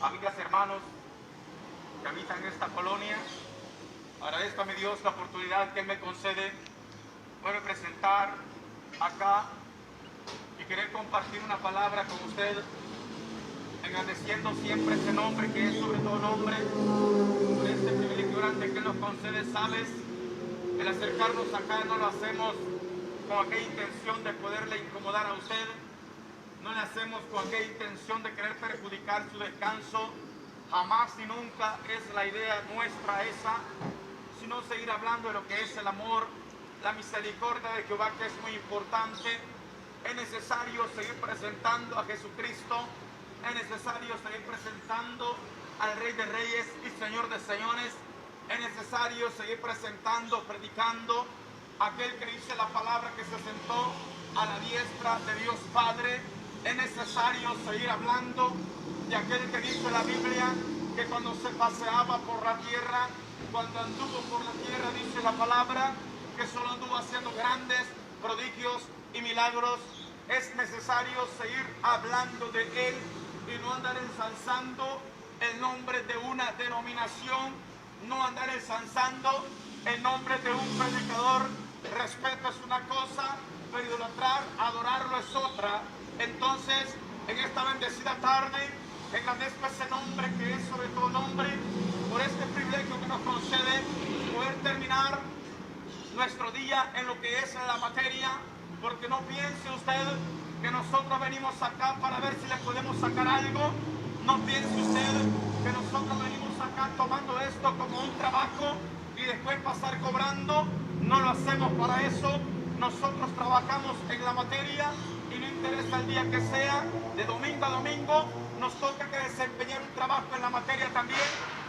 amigas, hermanos que habitan en esta colonia, agradezco a mi Dios la oportunidad que Él me concede poder presentar acá y querer compartir una palabra con usted, engrandeciendo siempre ese nombre que es sobre todo nombre, por este privilegio grande que Él nos concede. Sabes, el acercarnos acá no lo hacemos con aquella intención de poderle incomodar a usted, no le hacemos con aquella intención de querer perjudicar su descanso. Jamás y nunca es la idea nuestra esa, sino seguir hablando de lo que es el amor, la misericordia de Jehová, que es muy importante. Es necesario seguir presentando a Jesucristo, es necesario seguir presentando al Rey de Reyes y Señor de Señores, es necesario seguir presentando, predicando aquel que dice la palabra que se sentó a la diestra de Dios Padre. Es necesario seguir hablando de aquel que dice la Biblia que cuando se paseaba por la tierra, cuando anduvo por la tierra, dice la palabra, que solo anduvo haciendo grandes prodigios y milagros. Es necesario seguir hablando de Él y no andar ensalzando el nombre de una denominación, no andar ensalzando el nombre de un predicador. Respeto es una cosa, pero idolatrar, adorarlo es otra. Entonces, en esta bendecida tarde, engrandezco ese nombre que es sobre todo nombre, por este privilegio que nos concede poder terminar nuestro día en lo que es la materia, porque no piense usted que nosotros venimos acá para ver si le podemos sacar algo. No piense usted que nosotros venimos acá tomando esto como un trabajo y después pasar cobrando. No lo hacemos para eso. Nosotros trabajamos en la materia y no interesa el día que sea, de domingo a domingo nos toca que desempeñar un trabajo en la materia también,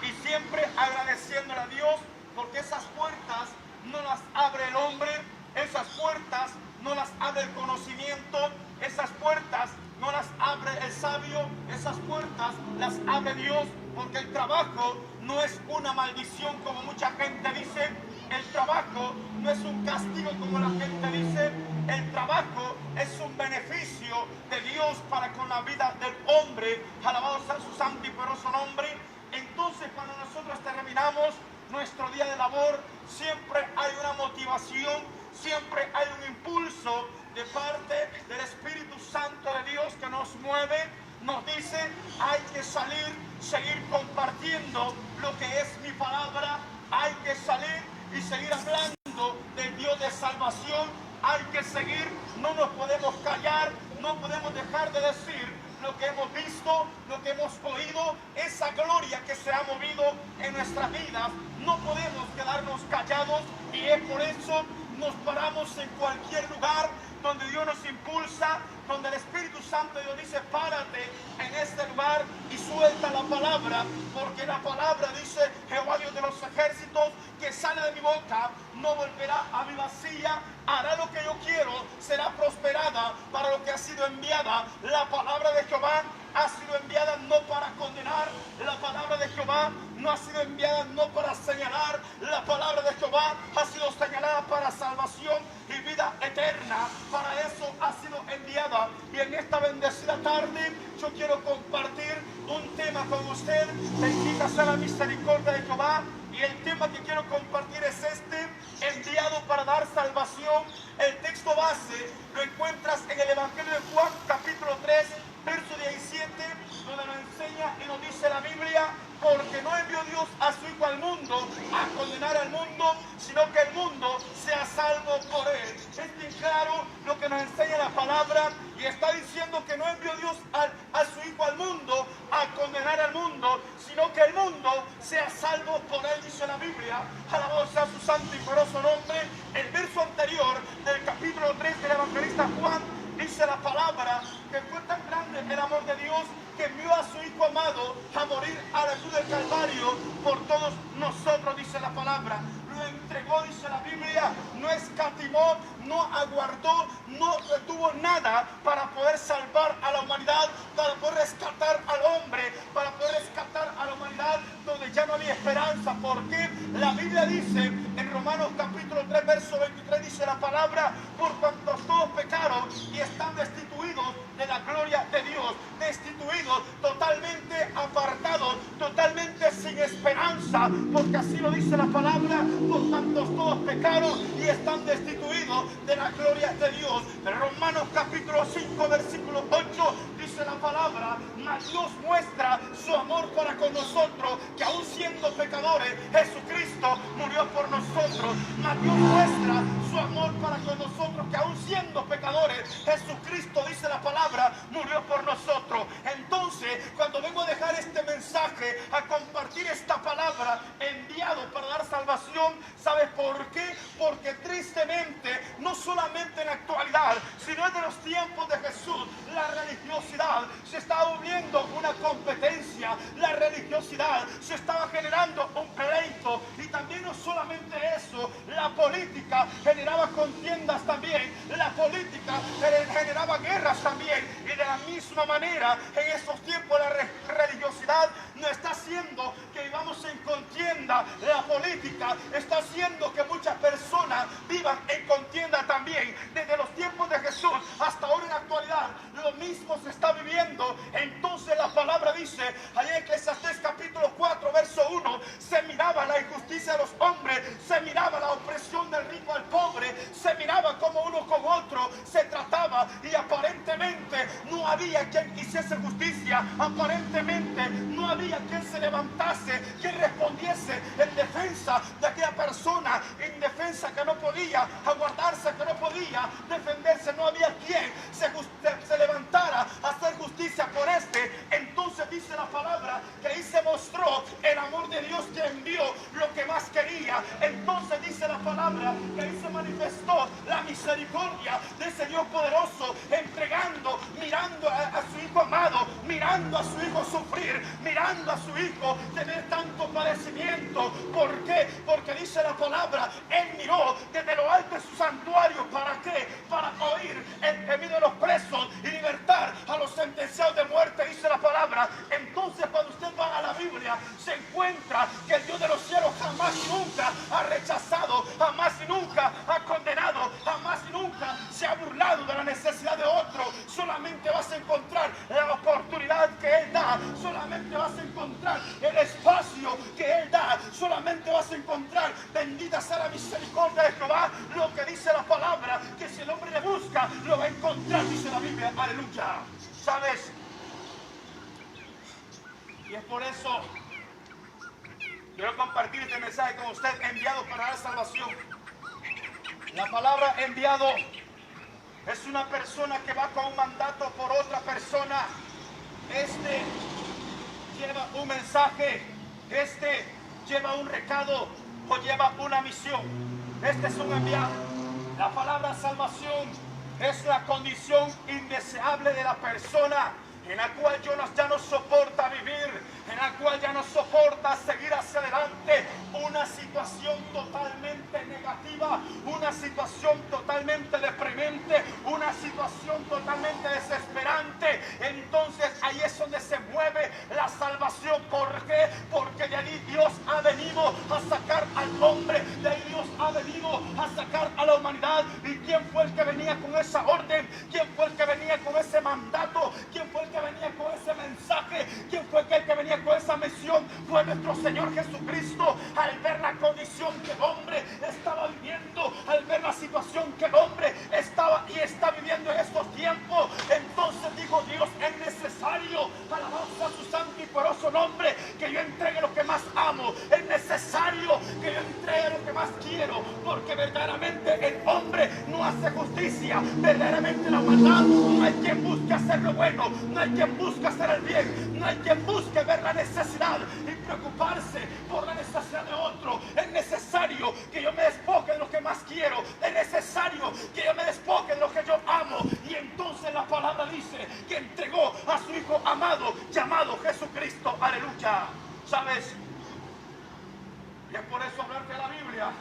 y siempre agradeciéndole a Dios, porque esas puertas no las abre el hombre, esas puertas no las abre el conocimiento, esas puertas no las abre el sabio, esas puertas las abre Dios, porque el trabajo no es una maldición como mucha gente dice, el trabajo no es un castigo como la gente dice, el trabajo es un beneficio de Dios para con la vida del hombre. Alabado sea su santo y poderoso nombre. Entonces, cuando nosotros terminamos nuestro día de labor, siempre hay una motivación, siempre hay un impulso de parte del Espíritu Santo de Dios que nos mueve, nos dice: hay que salir, seguir compartiendo lo que es mi palabra, hay que salir y seguir hablando del Dios de salvación, hay que seguir, no nos podemos callar, no podemos dejar de decir lo que hemos visto, lo que hemos oído, esa gloria que se ha movido en nuestras vidas. No podemos quedarnos callados, y es por eso nos paramos en cualquier lugar donde Dios nos impulsa, donde el Espíritu Santo de Dios dice: párate en este lugar y suelta la palabra, porque la palabra dice Jehová Dios de los ejércitos, que sale de mi boca no volverá a mi vacía, hará lo que yo quiero, será prosperada para lo que ha sido enviada. La palabra de Jehová ha sido enviada no para condenar, la palabra de Jehová no ha sido enviada no para señalar, la palabra de Jehová ha sido señalada para salvación y vida eterna. Para eso ha sido enviada. Y en esta bendecida tarde yo quiero compartir un tema con usted. Bendita sea la misericordia de Jehová. Y el tema que quiero compartir es este: enviado para dar salvación. El texto base lo encuentras en el Evangelio de Juan, capítulo 3, verso 17, donde nos enseña y nos dice la Biblia: porque no envió Dios a su Hijo al mundo a condenar al mundo, sino que el mundo sea salvo por él. Es bien claro lo que nos enseña la palabra, y está diciendo que no envió Dios a su Hijo al mundo a condenar al mundo, sino que el mundo sea salvo por él, dice la Biblia. Alabado sea su santo y poderoso nombre. El verso anterior del capítulo 3 del evangelista Juan dice la palabra que fue tan grande el amor de Dios que envió a su Hijo amado a morir a la cruz del Calvario por todos nosotros, dice la palabra. Lo entregó, dice la Biblia, no escatimó, no aguardó, no retuvo nada para poder salvar a la humanidad, para poder rescatar al hombre, para poder rescatar a la humanidad donde ya no había esperanza. Porque la Biblia dice en Romanos capítulo 3, verso 23, dice la palabra: por cuanto todos pecaron y están destituidos de la gloria de Dios, destituidos, totalmente apartados alabanza, porque así lo dice la palabra. Por tanto todos pecaron y están destituidos de la gloria de Dios. Pero Romanos capítulo 5 versículo 8 dice la palabra: mas Dios muestra su amor para con nosotros, que aun siendo pecadores, Jesucristo murió por nosotros. Mas Dios muestra su amor para con nosotros, que aun siendo pecadores, Jesucristo, dice la palabra, murió por nosotros. Entonces, cuando vengo a dejar este mensaje, a compartir esta palabra, enviado para dar salvación, ¿sabes por qué? Porque tristemente, no solamente en la actualidad, sino en los tiempos de Jesús, la religiosidad se estaba volviendo una competencia. La religiosidad se estaba generando un pleito, y también no solamente eso, la política generaba contiendas también, la política generaba guerras también. Y de la misma manera, en estos tiempos la religiosidad no está haciendo que vivamos en contienda. La política está haciendo que muchas personas vivan en contienda también. Desde los tiempos de Jesús hasta ahora en la actualidad, lo mismo se está viviendo. Entonces la palabra dice, allá en Eclesiastés capítulo 4 verso 1, se miraba la injusticia de los hombres, se miraba la opresión del rico al pobre, se miraba como uno con otro se trataba, y aparentemente no había quien hiciese justicia, aparentemente no había quien se levantase, quien respondiese en defensa de aquella persona indefensa que no podía aguardarse, que no podía defenderse. No había quien se levantara a hacer justicia por este. Entonces dice la palabra que ahí se mostró el amor de Dios, que envió lo que más quería. Entonces dice la palabra que ahí se manifestó la misericordia de ese Dios poderoso, entregando, mirando a su hijo amado, mirando a su hijo sufrir, mirando a su hijo tener tanto padecimiento. ¿Por qué? Porque dice la palabra, él miró desde lo alto de su santuario. ¿Para qué? Para oír el gemido de los presos y libertar a los sentenciados de muerte, dice la palabra. Entonces, cuando usted va a la Biblia, se encuentra que el Dios de los cielos jamás y nunca ha rechazado, jamás y nunca ha condenado, jamás y nunca se ha burlado de la necesidad de otro. Solamente vas a encontrar la oportunidad que Él da, solamente vas a encontrar el espacio que Él da, solamente vas a encontrar, bendita sea la misericordia de Jehová, lo que dice la palabra, que si el hombre le busca, lo va a encontrar, dice la Biblia. Aleluya. ¿Sabes? Y es por eso quiero compartir este mensaje con usted, enviado para dar salvación. La palabra enviado es una persona que va con un mandato por otra persona. Este lleva un mensaje, este lleva un recado o lleva una misión. Este es un enviado. La palabra salvación es la condición indeseable de la persona, en la cual ya no soporta vivir, en la cual ya no soporta seguir hacia adelante. Una situación totalmente negativa, una situación totalmente deprimente, una situación totalmente desesperante. Entonces ahí es donde se mueve la salvación. ¿Por qué? Porque de ahí Dios ha venido a sacar al hombre, de ahí Dios ha venido a sacar a la humanidad. ¿Y quién fue el que venía con esa orden? ¿Quién fue el que venía con ese mandato? ¿Quién fue el que venía con ese mensaje? ¿Quién fue aquel que venía con esa misión? Fue nuestro Señor Jesucristo. Al ver la condición que el hombre estaba viviendo, al ver la situación que el hombre estaba y está viviendo en estos tiempos, entonces dijo Dios, es necesario, alabanza a su santo y poderoso nombre, que yo entregue lo que más amo. Es necesario que yo entregue lo que más quiero, porque verdaderamente el hombre no hace justicia, verdaderamente la maldad, no hay quien busque hacer lo bueno, no hay quien busque hacer el bien, no hay quien busque ver la necesidad y preocuparse por la necesidad de otro. Es necesario que yo me despoje de lo que más quiero, es necesario que yo me despoje de lo que yo amo. Y entonces la palabra dice que entregó a su hijo amado, llamado Jesucristo. Aleluya. ¿Sabes? Y es por eso hablarte de la Biblia,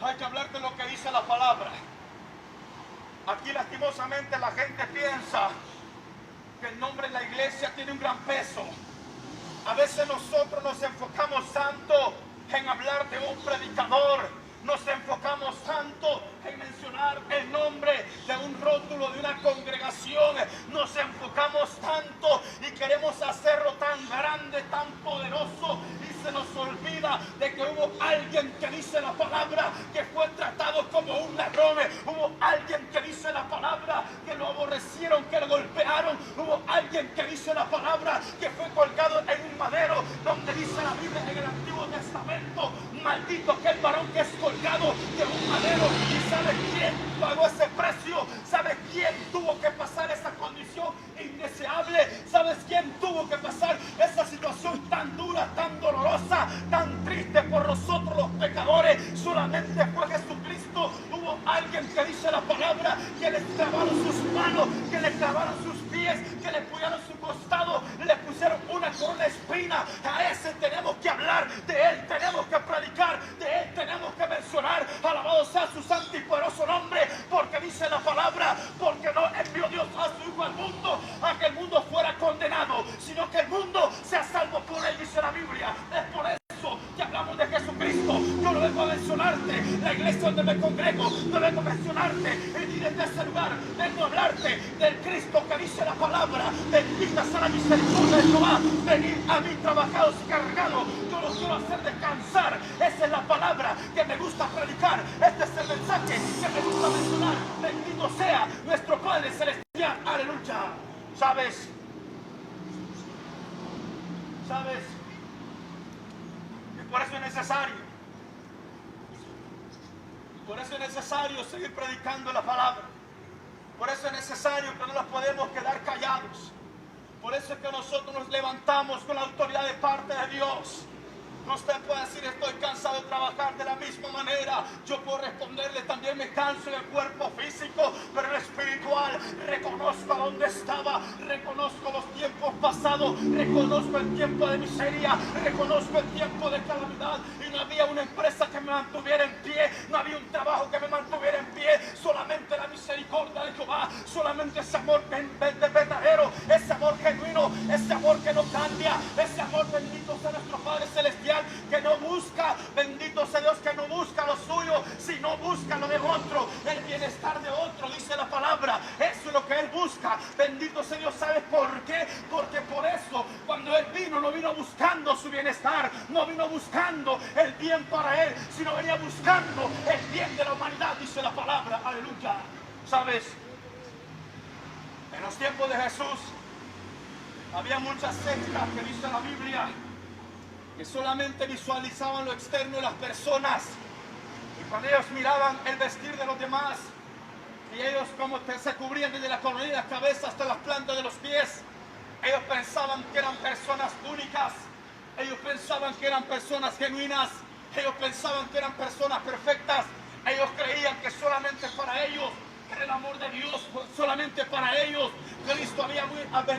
hay que hablarte de lo que dice la palabra. Aquí lastimosamente la gente piensa que el nombre de la iglesia tiene un gran peso. A veces nosotros nos enfocamos tanto en hablar de un predicador, nos enfocamos tanto en mencionar el nombre de un rótulo de una congregación, nos enfocamos tanto y queremos hacerlo tan grande, tan poderoso, y se palabra que fue tratado como un ladrón. Hubo alguien que dice la palabra que lo aborrecieron, que lo golpearon. Hubo alguien que dice la palabra que fue colgado en un madero, donde dice la Biblia en el Antiguo Testamento: maldito aquel varón que es colgado de un madero. ¿Y sabe quién pagó ese precio? ¿Sabe quién tuvo que pasar esa condición indeseable? ¿Sabes quién tuvo que pasar esa situación tan dura, tan dolorosa, tan triste por nosotros los pecadores? Solamente fue Jesucristo. Hubo alguien que dice la palabra que le clavaron sus manos, que le clavaron sus pies, que le pusieron su costado, le pusieron una corona de espina. A ese tenemos que hablar, de él tenemos que predicar, de él tenemos que mencionar. Alabado sea su santo y poderoso nombre, porque dice la palabra: porque no envió Dios a su Hijo al mundo a que el mundo fuera condenado, sino que el mundo sea salvo por él, dice la Biblia. Es por eso que hablamos de Jesucristo. Yo no vengo a mencionarte la iglesia donde me congrego, no vengo a mencionarte el ir en ese lugar, vengo a hablarte del Cristo que dice la palabra: bendita sea la misericordia de Jehová, venid a mí trabajados y cargados, yo los quiero hacer descansar. Esa es la palabra que me gusta predicar, este es el mensaje que me gusta mencionar. Bendito sea nuestro Padre Celestial, aleluya. ¿Sabes? Y por eso es necesario seguir predicando la palabra. Por eso es necesario que no nos podemos quedar callados. Por eso es que nosotros nos levantamos con la autoridad de parte de Dios. Usted puede decir: estoy cansado de trabajar de la misma manera. Yo puedo responderle: también me canso en el cuerpo físico, pero en el espiritual reconozco a dónde estaba, reconozco los tiempos pasados, reconozco el tiempo de miseria, reconozco el tiempo de calamidad. Y no había una empresa que me mantuviera en pie, no había un trabajo que me mantuviera en pie. Solamente la misericordia de Jehová, solamente ese amor verdadero, ese amor genuino, ese amor que no cambia, ese amor, bendito sea nuestro Padre Celestial, que no busca, bendito sea Dios, que no busca lo suyo, sino busca lo de otro, el bienestar de otro, dice la palabra. Eso es lo que Él busca, bendito sea Dios. ¿Sabes por qué? Porque por eso cuando Él vino, no vino buscando su bienestar, no vino buscando el bien para Él, sino venía buscando el bien de la humanidad, dice la palabra, aleluya. ¿Sabes? En los tiempos de Jesús había muchas sectas, que dice la Biblia, que solamente visualizaban lo externo de las personas. Y cuando ellos miraban el vestir de los demás, y ellos como que se cubrían desde la coronilla de la cabeza hasta las plantas de los pies, ellos pensaban que eran personas únicas, ellos pensaban que eran personas genuinas, ellos pensaban que eran personas perfectas, ellos creían que solamente para ellos era el amor de Dios, solamente para ellos Cristo había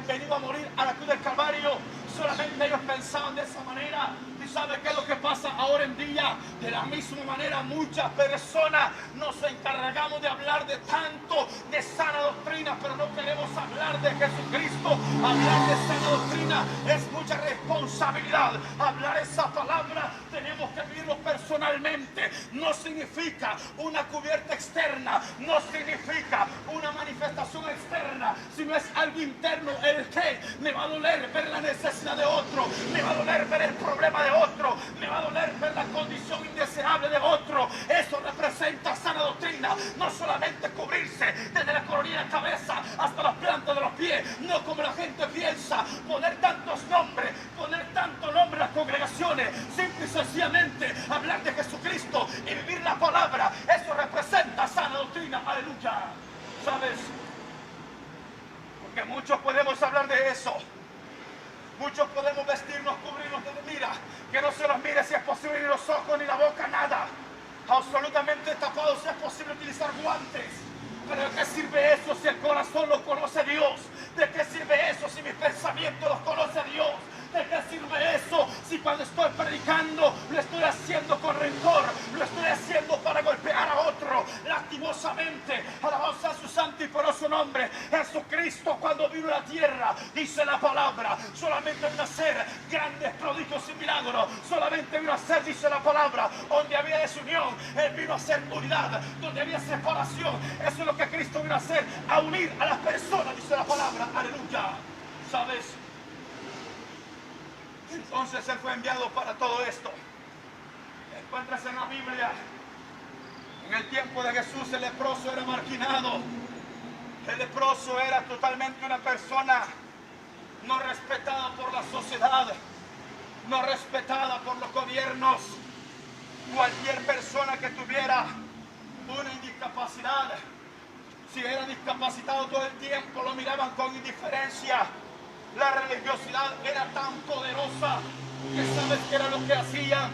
venido a morir a la cruz del Calvario. Solamente ellos pensaban de esa manera. ¿Y sabe qué es lo que pasa ahora en día? De la misma manera, muchas personas nos encargamos de hablar de tanto de sana doctrina, pero no queremos hablar de Jesucristo. Hablar de sana doctrina es mucha responsabilidad. Hablar esa palabra tenemos que vivirlo personalmente. No significa una cubierta externa, no significa una manifestación externa, sino es algo interno. El que me va a doler ver la necesidad de otro, me va a doler ver el problema de otro, me va a doler ver la condición indeseable de otro. Eso representa sana doctrina. No solamente cubrirse desde la coronilla de la cabeza hasta las plantas de los pies, no como la gente piensa, poner tantos nombres, poner tanto nombre a las congregaciones. Simple y sencillamente hablar de Jesucristo y vivir la palabra, eso representa sana doctrina. Aleluya. ¿Sabes? Porque muchos podemos hablar de eso. Muchos podemos vestirnos, cubrirnos de mira, que no se los mire si es posible, ni los ojos, ni la boca, nada. Absolutamente tapados, si es posible utilizar guantes. Pero ¿de qué sirve eso si el corazón lo conoce Dios? ¿De qué sirve eso si mis pensamientos los conoce Dios? ¿De qué sirve eso si cuando estoy predicando lo estoy haciendo con rencor? Lo estoy haciendo para golpear a otro lastimosamente. Alabado sea su santo y poderoso nombre. Jesucristo, cuando vino a la tierra, dice la palabra, solamente vino a hacer grandes prodigios y milagros. Solamente vino a hacer, dice la palabra, donde había desunión, Él vino a hacer unidad. Donde había separación, eso es lo que Cristo vino a hacer, a unir a las personas, dice la palabra. Aleluya. ¿Sabes? Entonces Él fue enviado para todo esto. Encuentras en la Biblia, en el tiempo de Jesús el leproso era marginado. El leproso era totalmente una persona no respetada por la sociedad, no respetada por los gobiernos. Cualquier persona que tuviera una discapacidad, si era discapacitado todo el tiempo, lo miraban con indiferencia. La religiosidad era tan poderosa que sabes qué era lo que hacían.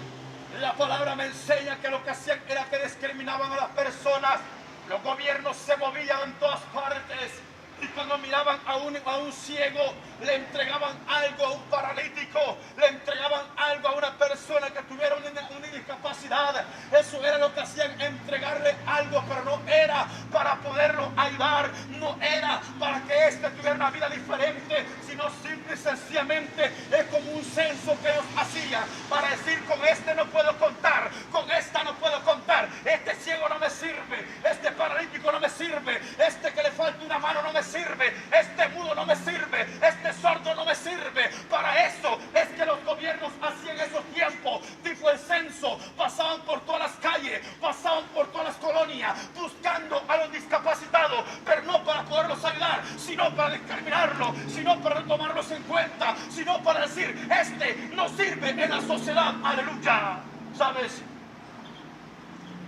La palabra me enseña que lo que hacían era que discriminaban a las personas. Los gobiernos se movían en todas partes y cuando miraban a un ciego, le entregaban algo a un paralítico, le entregaban algo a una persona que tuviera una discapacidad. Eso era lo que hacían, entregarle algo, pero no era para poderlo ayudar, no era para que éste tuviera una vida diferente, sino simple y sencillamente es como un censo que ellos hacían para decir: con este no puedo contar, con esta no puedo contar, este ciego no me sirve, este paralítico no me sirve, este que le falta una mano no me sirve, este mudo no me sirve, este sordo no me sirve. Para eso es que los gobiernos hacían esos tiempos, tipo el censo, pasaban por todas las calles, pasaban por todas las colonias, buscando a los discapacitados, pero no para poderlos ayudar, sino para discriminarlos, sino para no tomarlos en cuenta, sino para decir: este no sirve en la sociedad. Aleluya. ¿Sabes?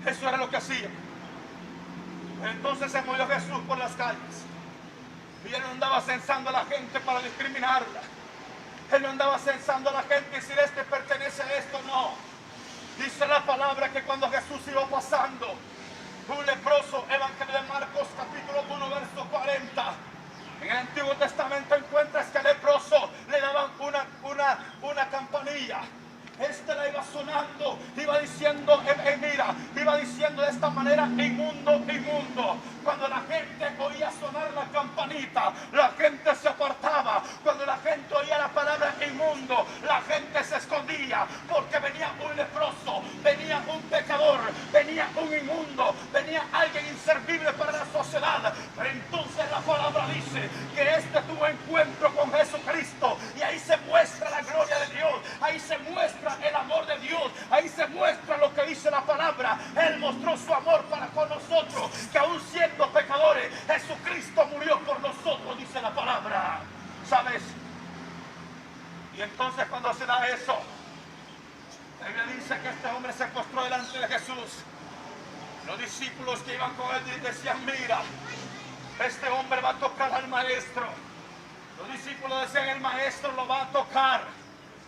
Eso era lo que hacían. Entonces se movió Jesús por las calles. Y él no andaba censando a la gente para discriminarla. Él no andaba censando a la gente y decir: este pertenece a esto. No. Dice la palabra que cuando Jesús iba pasando, un leproso, Evangelio de Marcos capítulo 1 verso 40. En el Antiguo Testamento encuentras que al leproso le daban una campanilla. Este la iba sonando, iba diciendo, mira, iba diciendo de esta manera: inmundo, inmundo. Cuando la gente oía sonar la campanita, la gente se apartaba. Cuando la gente oía la palabra inmundo, la gente se escondía, porque venía un leproso, venía un pecador, venía un inmundo, venía alguien inservible para la sociedad. Pero entonces la palabra dice que este tuvo encuentro con Jesucristo, y ahí se muestra la gloria de Dios, ahí se muestra el amor de Dios, ahí se muestra lo que dice la palabra. Él mostró su amor para con nosotros, que aún siendo pecadores, Jesucristo murió por nosotros, dice la palabra. ¿Sabes? Y entonces cuando se da eso, la Biblia dice que este hombre se postró delante de Jesús. Los discípulos que iban con él decían: mira, este hombre va a tocar al maestro. Los discípulos decían: el maestro lo va a tocar.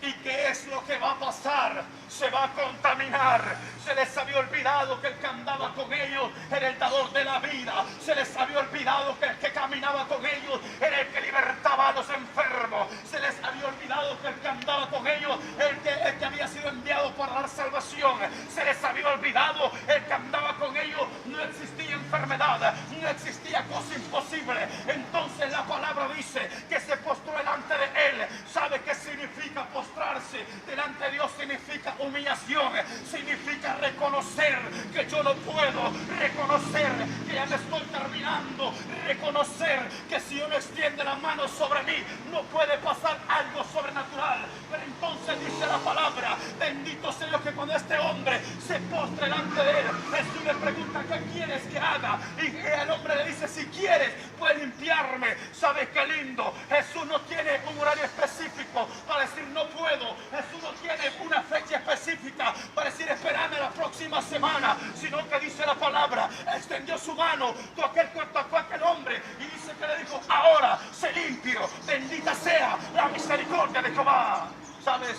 ¿Y qué es lo que va a pasar? Se va a contaminar. Se les había olvidado que el que andaba con ellos era el dador de la vida. Se les había olvidado que el que caminaba con ellos era el que libertaba a los enfermos. Se les había olvidado que el que andaba con ellos era el que había sido enviado para dar salvación. Se les había olvidado el que andaba con ellos. No existía enfermedad, no existía cosa imposible. Entonces la palabra dice que se postró delante de él. ¿Sabe qué significa postrarse delante de Dios? Significa humillación, significa reconocer que yo no puedo, reconocer que ya me estoy terminando, reconocer que si uno extiende la mano sobre mí no puede pasar algo sobrenatural. Pero entonces dice la palabra: bendito sea Dios, que cuando este hombre se postre delante de él, Jesús le pregunta: ¿qué quieres que haga? Y el hombre le dice: si quieres puedes limpiarme. ¿Sabes qué lindo? Jesús no tiene un horario específico para decir no puedo. Jesús no tiene una fecha específica para decir espérame la próxima semana, sino que dice la palabra, extendió su mano, tocó aquel hombre y dice que le dijo: ahora sé limpio, bendita sea la misericordia de Jehová. ¿Sabes?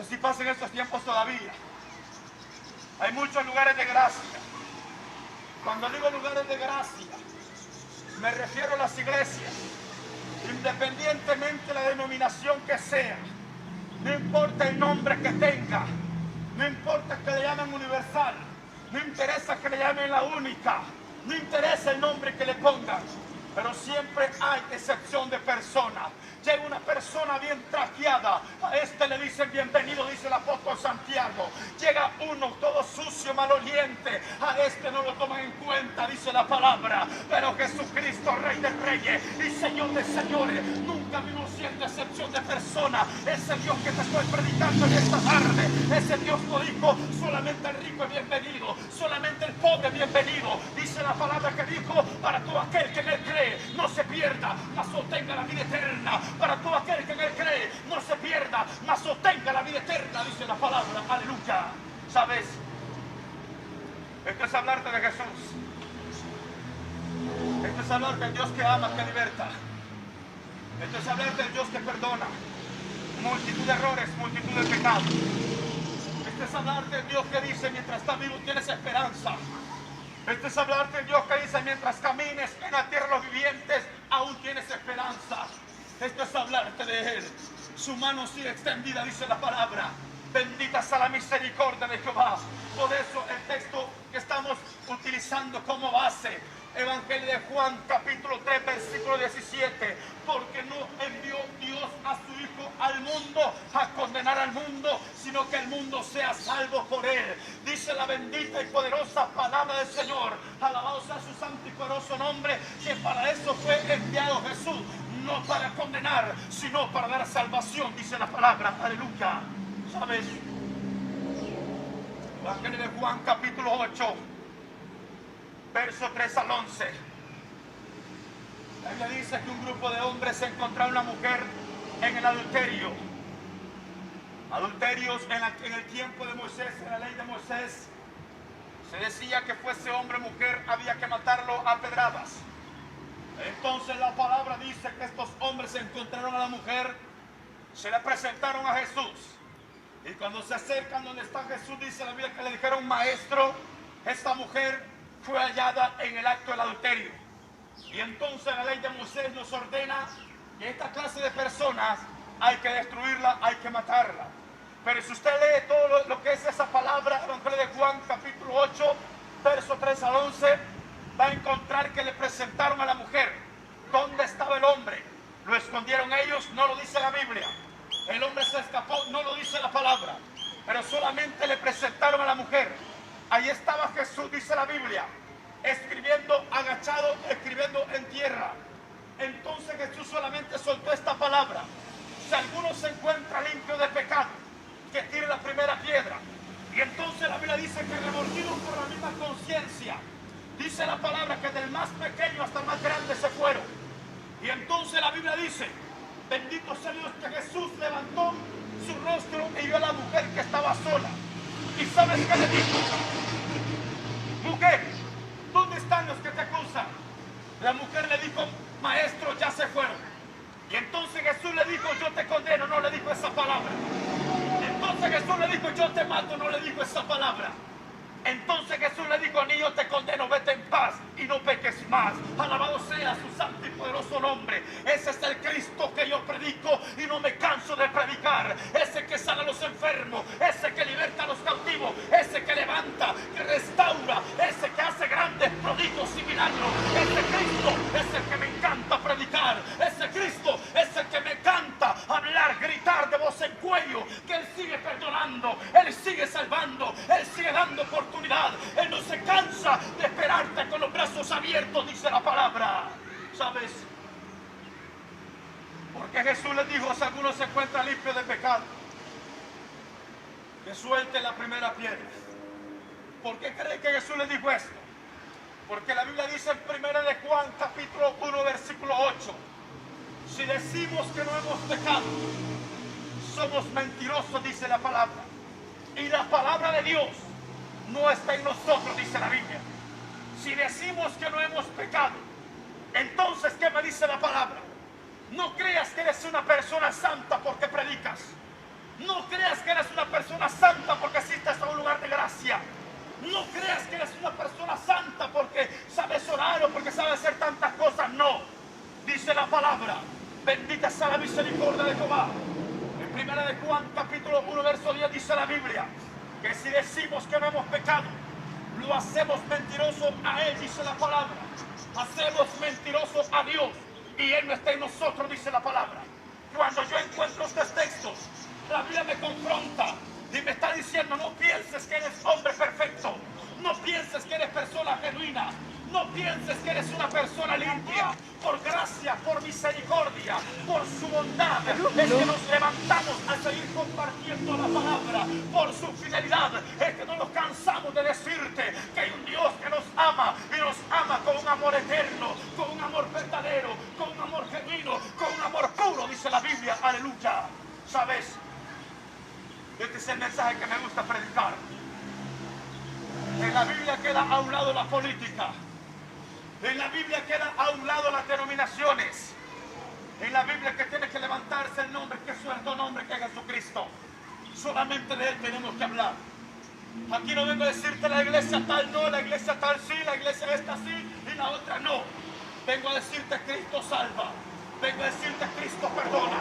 Así pasa en estos tiempos todavía. Hay muchos lugares de gracia. Cuando digo lugares de gracia, me refiero a las iglesias, independientemente de la denominación que sea. No importa el nombre que tenga, no importa que le llamen universal, no interesa que le llamen la única, no interesa el nombre que le pongan, pero siempre hay excepción de personas. Llega una persona bien trajeada, a este le dicen bienvenido, dice el apóstol Santiago. Llega uno todo sucio, maloliente, a este no lo toman en cuenta, dice la palabra. Pero Jesucristo, Rey de Reyes y Señor de Señores, nunca vino siendo excepción de de persona. Ese Dios que te estoy predicando en esta tarde, ese Dios no dijo solamente el rico es bienvenido, solamente el pobre es bienvenido. Dice la palabra que dijo, para todo aquel que en él cree no se pierda, mas obtenga la vida eterna. Para todo aquel que en él cree no se pierda, mas obtenga la vida eterna, dice la palabra. Aleluya. ¿Sabes? Esto es hablarte de Jesús. Esto es hablarte del Dios que ama, que liberta. Esto es hablarte del Dios que perdona multitud de errores, multitud de pecados. Esto es hablarte del Dios que dice, mientras estás vivo tienes esperanza. Esto es hablarte del Dios que dice, mientras camines en la tierra de los vivientes, aún tienes esperanza. Esto es hablarte de Él. Su mano sigue extendida, dice la palabra. Bendita sea la misericordia de Jehová. Por eso el texto que estamos utilizando como base, Evangelio de Juan, capítulo 3, versículo 17. Porque no envió Dios a su Hijo al mundo a condenar al mundo, sino que el mundo sea salvo por Él. Dice la bendita y poderosa palabra del Señor. Alabado sea su santo y poderoso nombre, que para eso fue enviado Jesús. No para condenar, sino para dar salvación, dice la palabra. Aleluya. ¿Sabes? Evangelio de Juan, capítulo 8, verso 3 al 11. La Biblia dice que un grupo de hombres encontraron a una mujer en el adulterio. Adulterios en el tiempo de Moisés, en la ley de Moisés, se decía que fuese hombre o mujer, había que matarlo a pedradas. Entonces la palabra dice que estos hombres encontraron a la mujer, se la presentaron a Jesús. Y cuando se acercan donde está Jesús, dice la Biblia que le dijeron, maestro, esta mujer fue hallada en el acto del adulterio. Y entonces la ley de Moisés nos ordena que esta clase de personas hay que destruirla, hay que matarla. Pero si usted lee todo lo que es esa palabra, Evangelio de Juan, capítulo 8, verso 3 al 11, va a encontrar que le presentaron a la mujer. ¿Dónde estaba el hombre? ¿Lo escondieron ellos? No lo dice la Biblia. El hombre se escapó, no lo dice la palabra. Pero solamente le presentaron a la mujer. Ahí estaba Jesús, dice la Biblia, escribiendo agachado, escribiendo en tierra. Entonces Jesús solamente soltó esta palabra: si alguno se encuentra limpio de pecado, que tire la primera piedra. Y entonces la Biblia dice que remordidos por la misma conciencia, dice la palabra que del más pequeño hasta el más grande se fueron. Y entonces la Biblia dice, bendito sea Dios, que Jesús levantó su rostro y vio a la mujer que estaba sola. ¿Y sabes qué le dijo? Mujer, ¿dónde están los que te acusan? La mujer le dijo, maestro, ya se fueron. Y entonces Jesús le dijo, yo te condeno, no le dijo esa palabra. Entonces Jesús le dijo, yo te mato, no le dijo esa palabra. Entonces Jesús le dijo, ni yo te condeno, vete en paz y no peques más. Alabado sea su santo y poderoso nombre. Ese es el Cristo que yo predico y no me canso de predicar. Ese que sana a los enfermos, ese que liberta a los cautivos, ese que levanta, que restaura, ese que hace grandes prodigios y milagros. Ese Cristo es el que me encanta predicar. Ese Cristo es el que me encanta hablar, gritar de voz en cuello, que Él sigue perdonando, Él sigue salvando, Él sigue dando oportunidad. Él no se cansa de esperarte con los brazos abiertos, dice la palabra. ¿Sabes? Porque Jesús les dijo, si alguno se encuentra limpio de pecado, que suelte la primera piedra. ¿Por qué cree que Jesús les dijo esto? Porque la Biblia dice en 1 de Juan, capítulo 1, versículo 8, si decimos que no hemos pecado, somos mentirosos, dice la palabra. Y la palabra de Dios no está en nosotros, dice la Biblia. Si decimos que no hemos pecado, entonces, ¿qué me dice la palabra? No creas que eres una persona santa porque predicas. No creas que eres una persona santa porque asistes a un lugar de gracia. No creas que eres una persona santa porque sabes orar o porque sabes hacer tantas cosas. No. Dice la palabra, bendita sea la misericordia de Jehová. En 1 de Juan, capítulo 1, verso 10, dice la Biblia, que si decimos que no hemos pecado, lo hacemos mentiroso a Él, dice la palabra. Hacemos mentiroso a Dios y Él no está en nosotros, dice la palabra. Cuando yo encuentro estos textos, la Biblia me confronta y me está diciendo, no pienses que eres hombre perfecto, no pienses que eres persona genuina, no pienses que eres una persona limpia. Por gracia, por misericordia, por su bondad, fidelidad es que nos levantamos a seguir compartiendo la palabra. Por su fidelidad es que no nos cansamos de decirte que hay un Dios que nos ama y nos ama con un amor eterno, con un amor verdadero, con un amor genuino, con un amor puro, dice la Biblia. Aleluya. ¿Sabes? Este es el mensaje que me gusta predicar. En la Biblia queda a un lado la política. En la Biblia queda a un lado las denominaciones. En la Biblia que tiene que levantarse el nombre, que es su nombre, que es Jesucristo. Solamente de Él tenemos que hablar. Aquí no vengo a decirte la iglesia tal no, la iglesia tal sí, la iglesia esta sí y la otra no. Vengo a decirte Cristo salva. Vengo a decirte Cristo perdona.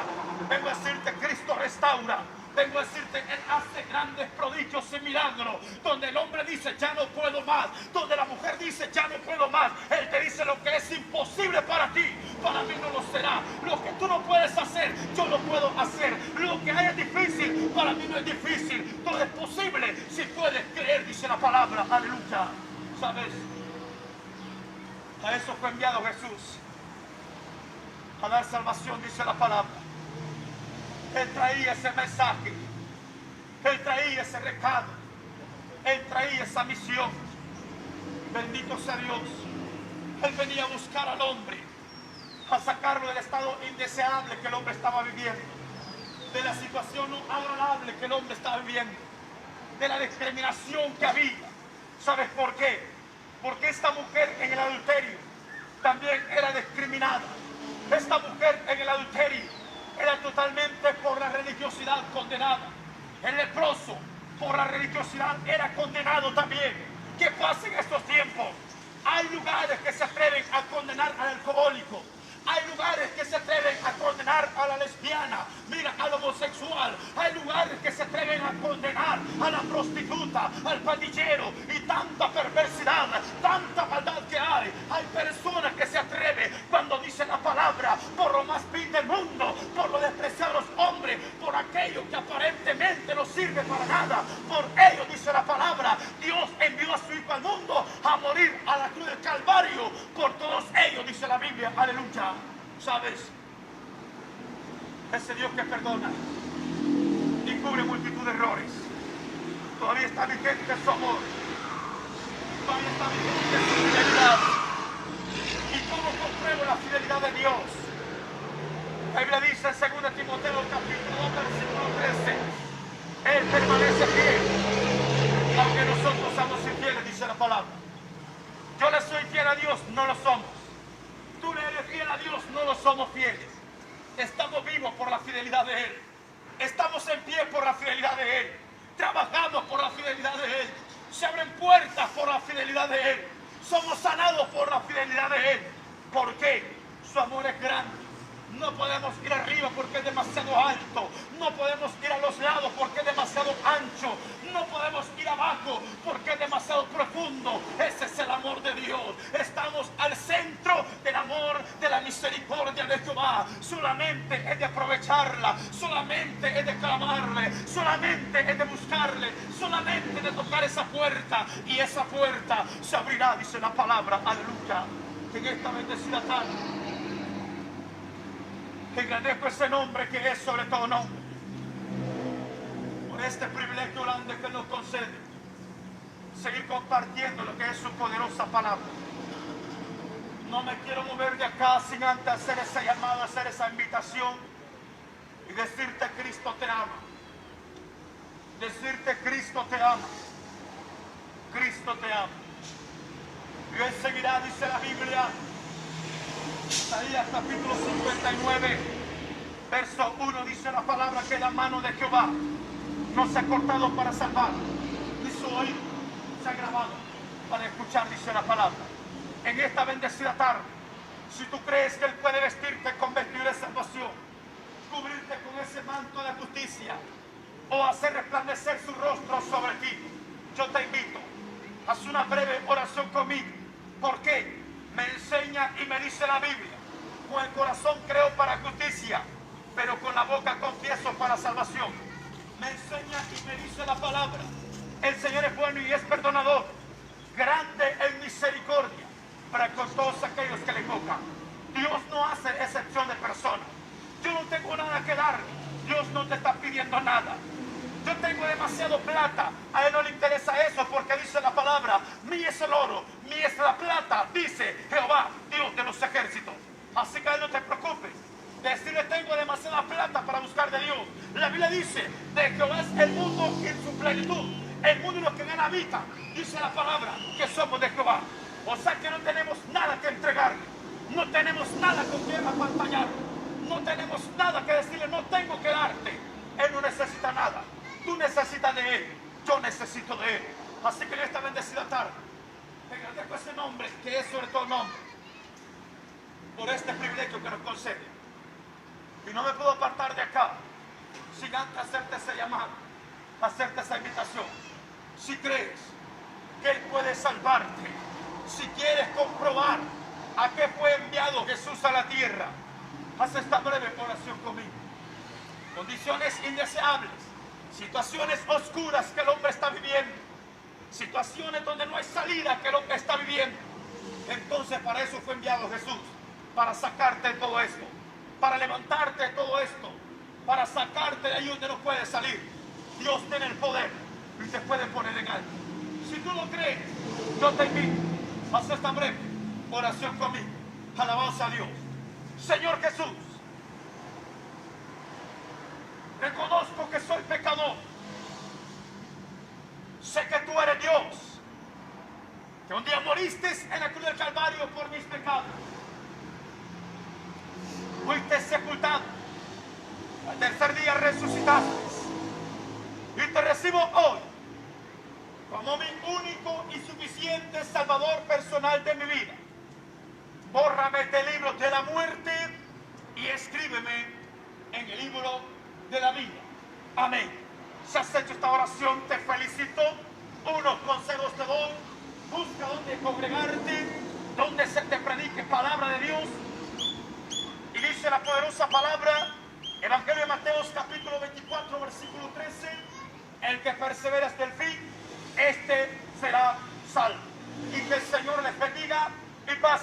Vengo a decirte Cristo restaura. Vengo a decirte, Él hace grandes prodigios y milagros. Donde el hombre dice, ya no puedo más. Donde la mujer dice, ya no puedo más. Él te dice, lo que es imposible para ti, para mí no lo será. Lo que tú no puedes hacer, yo lo puedo hacer. Lo que hay es difícil, para mí no es difícil. Todo es posible si puedes creer, dice la palabra. Aleluya. ¿Sabes? A eso fue enviado Jesús. A dar salvación, dice la palabra. Él traía ese mensaje, Él traía ese recado, Él traía esa misión. Bendito sea Dios. Él venía a buscar al hombre, a sacarlo del estado indeseable que el hombre estaba viviendo, de la situación no agradable que el hombre estaba viviendo, de la discriminación que había. ¿Sabes por qué? Porque esta mujer en el adulterio también era discriminada. Esta mujer en el adulterio era totalmente por la religiosidad condenada. El leproso por la religiosidad era condenado también. ¿Qué pasa en estos tiempos? Hay lugares que se atreven a condenar al alcohólico. Hay lugares que se atreven a condenar a la lesbiana, mira, al homosexual. Hay lugares que se atreven a condenar a la prostituta, al pandillero, y tanta perversidad, tanta maldad que hay. Hay personas que se atreven cuando dicen la palabra, por lo más vil del mundo, por lo despreciado de los hombres, por aquello que aparentemente no sirve para nada. Por ello, dice la palabra, Dios envió a su Hijo al mundo a morir a la cruz del Calvario. Por todos ellos, dice la Biblia. Aleluya. ¿Sabes? Ese Dios que perdona y cubre multitud de errores, todavía está vigente su amor, todavía está vigente su fidelidad. ¿Y cómo compruebo la fidelidad de Dios? La Biblia dice en 2 Timoteo capítulo 2 versículo 13, Él permanece fiel aunque nosotros somos infieles, dice la palabra. Yo le soy fiel a Dios, no lo somos. Tú le eres fiel a Dios, no lo somos fieles. Estamos vivos por la fidelidad de Él. Estamos en pie por la fidelidad de Él. Trabajamos por la fidelidad de Él. Se abren puertas por la fidelidad de Él. Somos sanados por la fidelidad de Él. ¿Por qué? Su amor es grande. No podemos ir arriba porque es demasiado alto. No podemos ir a los lados porque es demasiado ancho. No podemos ir abajo porque es demasiado profundo. Ese es el amor de Dios. Estamos al centro del amor, de la misericordia de Jehová. Solamente es de aprovecharla. Solamente es de clamarle. Solamente es de buscarle. Solamente de tocar esa puerta. Y esa puerta se abrirá, dice la palabra. Aleluya. Que en esta bendecida tarde engrandezco ese nombre que es sobre todo nombre, por este privilegio grande que nos concede, seguir compartiendo lo que es su poderosa palabra. No me quiero mover de acá sin antes hacer ese llamado, hacer esa invitación y decirte: Cristo te ama. Decirte: Cristo te ama. Cristo te ama. Y Él seguirá, dice la Biblia, Isaías capítulo 59, verso 1, dice la palabra que la mano de Jehová no se ha cortado para salvar, ni su oído se ha grabado para escuchar, dice la palabra. En esta bendecida tarde, si tú crees que Él puede vestirte con vestidura de salvación, cubrirte con ese manto de justicia, o hacer resplandecer su rostro sobre ti, yo te invito a hacer una breve oración conmigo. ¿Por qué? Me enseña y me dice la Biblia: con el corazón creo para justicia, pero con la boca confieso para salvación. Me enseña y me dice la palabra: el Señor es bueno y es perdonador, grande en misericordia para con todos aquellos que le invocan. Dios no hace excepción de personas. Yo no tengo nada que dar. Dios no te está pidiendo nada. Yo tengo demasiado plata. A Él no le interesa eso, porque dice la palabra: mío es el oro, mío es la plata, dice Jehová, Dios de los ejércitos. Así que a Él no te preocupes. Decirle: tengo demasiada plata para buscar de Dios. La Biblia dice de Jehová es el mundo en su plenitud, el mundo y los que en él habitan. Dice la palabra que somos de Jehová. O sea que no tenemos nada que entregarle, no tenemos nada con quien apantallar, no tenemos nada que decirle: no tengo que darte. Él no necesita nada. Tú necesitas de Él, yo necesito de Él. Así que en esta bendecida tarde te agradezco ese nombre que es sobre todo nombre, por este privilegio que nos concede. Y no me puedo apartar de acá sin antes hacerte ese llamado, hacerte esa invitación. Si crees que Él puede salvarte, si quieres comprobar a qué fue enviado Jesús a la tierra, haz esta breve oración conmigo. Condiciones indeseables, situaciones oscuras que el hombre está viviendo, situaciones donde no hay salida que el hombre está viviendo. Entonces para eso fue enviado Jesús, para sacarte de todo esto, para levantarte de todo esto, para sacarte de ahí donde no puedes salir. Dios tiene el poder y te puede poner en alto. Si tú lo crees, yo te invito a hacer esta breve oración conmigo. Alabanza a Dios. Señor Jesús, reconozco que soy pecador. Sé que tú eres Dios, que un día moriste en la cruz del Calvario por mis pecados. Fuiste sepultado, al tercer día resucitaste, y te recibo hoy como mi único y suficiente Salvador personal de mi vida. Bórrame del libro de la muerte y escríbeme en el libro de la vida. Amén. Si has hecho esta oración, te felicito. Unos consejos te doy: busca donde congregarte, donde se te predique palabra de Dios. Y dice la poderosa palabra, Evangelio de Mateo capítulo 24 versículo 13: el que persevera hasta el fin, este será salvo. Y que el Señor les bendiga y paz.